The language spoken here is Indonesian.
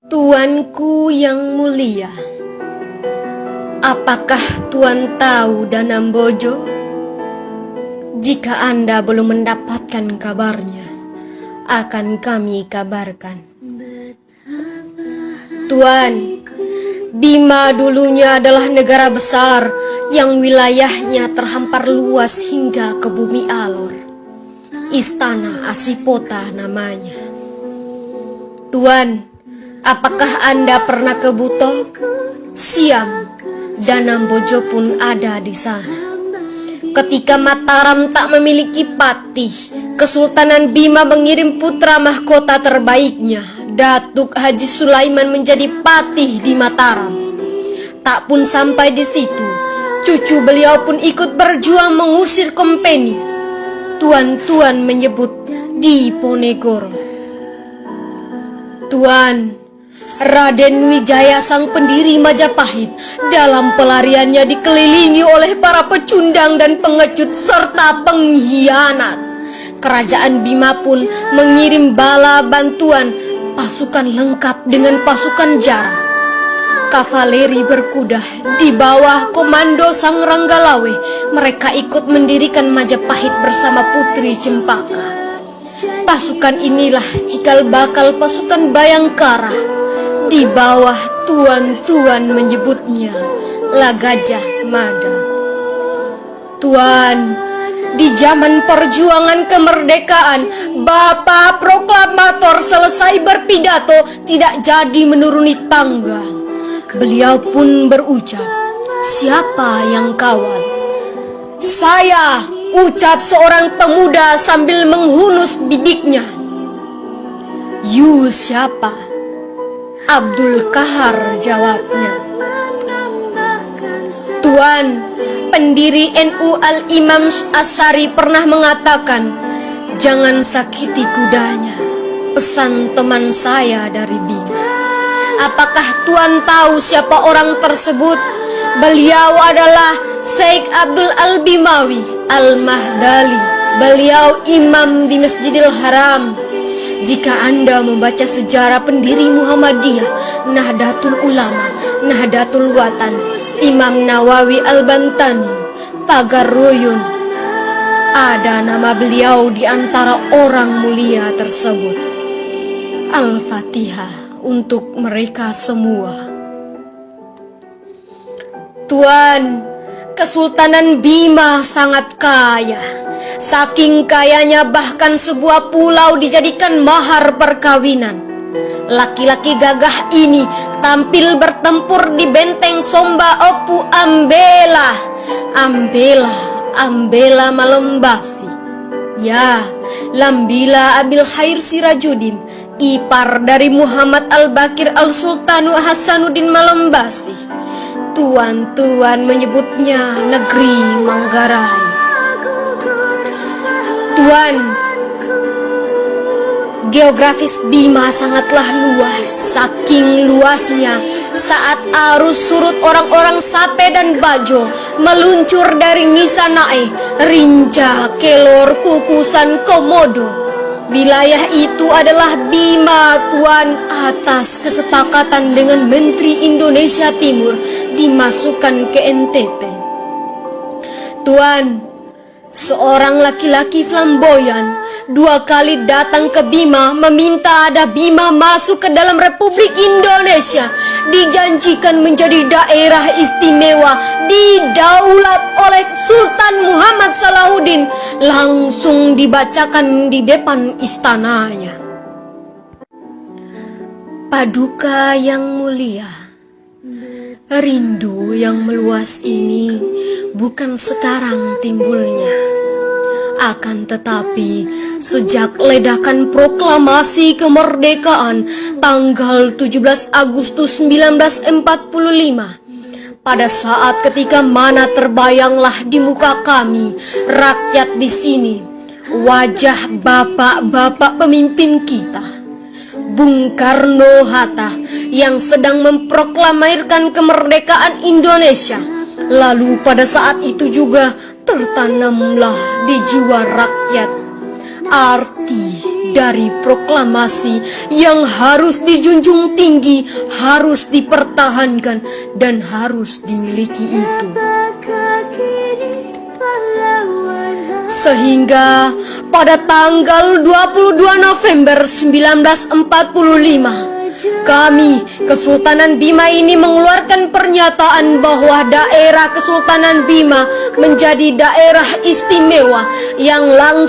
Tuanku yang mulia, apakah Tuan tahu Danambojo? Jika Anda belum mendapatkan kabarnya, akan kami kabarkan. Tuan, Bima dulunya adalah negara besar yang wilayahnya terhampar luas hingga ke bumi Alor. Istana Asipota namanya. Tuan, apakah Anda pernah ke Buto? Siam, Danambojo pun ada di sana. Ketika Mataram tak memiliki patih, Kesultanan Bima mengirim putra mahkota terbaiknya, Datuk Haji Sulaiman, menjadi patih di Mataram. Tak pun sampai di situ, cucu beliau pun ikut berjuang mengusir kompeni. Tuan-tuan menyebut Diponegoro. Tuan, Raden Wijaya sang pendiri Majapahit dalam pelariannya dikelilingi oleh para pecundang dan pengecut serta pengkhianat. Kerajaan Bima pun mengirim bala bantuan, pasukan lengkap dengan pasukan jarak. Kavaleri berkuda di bawah komando Sang Ranggalawe, mereka ikut mendirikan Majapahit bersama Putri Cempaka. Pasukan inilah cikal bakal pasukan Bayangkara. Di bawah tuan-tuan menyebutnya La Gajah Mada. Tuan, di zaman perjuangan kemerdekaan, Bapak Proklamator selesai berpidato tidak jadi menuruni tangga. Beliau pun berucap, "Siapa yang kawal?" "Saya," ucap seorang pemuda sambil menghunus bidiknya. "You siapa?" Abdul Kahar jawabnya. "Tuan, pendiri NU Al-Imam Asy'ari pernah mengatakan, 'Jangan sakiti kudanya,' pesan teman saya dari Bima. Apakah Tuan tahu siapa orang tersebut? Beliau adalah Syekh Abdul Al-Bimawi Al-Mahdali. Beliau imam di Masjidil Haram. Jika Anda membaca sejarah pendiri Muhammadiyah, Nahdlatul Ulama, Nahdlatul Watan, Imam Nawawi Al-Bantani, Pagar Ruyun, ada nama beliau di antara orang mulia tersebut. Al-Fatihah untuk mereka semua. Tuan, Kesultanan Bima sangat kaya. Saking kayanya bahkan sebuah pulau dijadikan mahar perkawinan. Laki-laki gagah ini tampil bertempur di benteng Somba Opu Ambela. Ambela Malembasi. Ya, Lambila Abil Khair Sirajuddin, ipar dari Muhammad Al-Bakir Al-Sultanu Hasanuddin Malembasi. Tuan-tuan menyebutnya negeri Manggarai. Tuan, geografis Bima sangatlah luas. Saking luasnya, saat arus surut orang-orang Sape dan Bajo meluncur dari Ngisanae, Rinca, Kelor, Kukusan, Komodo. Wilayah itu adalah Bima, Tuan, atas kesepakatan dengan Menteri Indonesia Timur dimasukkan ke NTT. Tuan, seorang laki-laki flamboyan 2 kali datang ke Bima meminta ada Bima masuk ke dalam Republik Indonesia, dijanjikan menjadi daerah istimewa didaulat oleh Sultan Muhammad Salahuddin. Langsung dibacakan di depan istananya. Paduka yang mulia, rindu yang meluas ini bukan sekarang timbulnya. Akan tetapi, sejak ledakan proklamasi kemerdekaan tanggal 17 Agustus 1945, pada saat ketika mana terbayanglah di muka kami, rakyat di sini, wajah bapak-bapak pemimpin kita, Bung Karno Hatta, yang sedang memproklamirkan kemerdekaan Indonesia. Lalu pada saat itu juga tertanamlah di jiwa rakyat arti dari proklamasi yang harus dijunjung tinggi, harus dipertahankan, dan harus dimiliki itu. Sehingga pada tanggal 22 November 1945, kami, Kesultanan Bima ini mengeluarkan pernyataan bahwa daerah Kesultanan Bima menjadi daerah istimewa yang langsung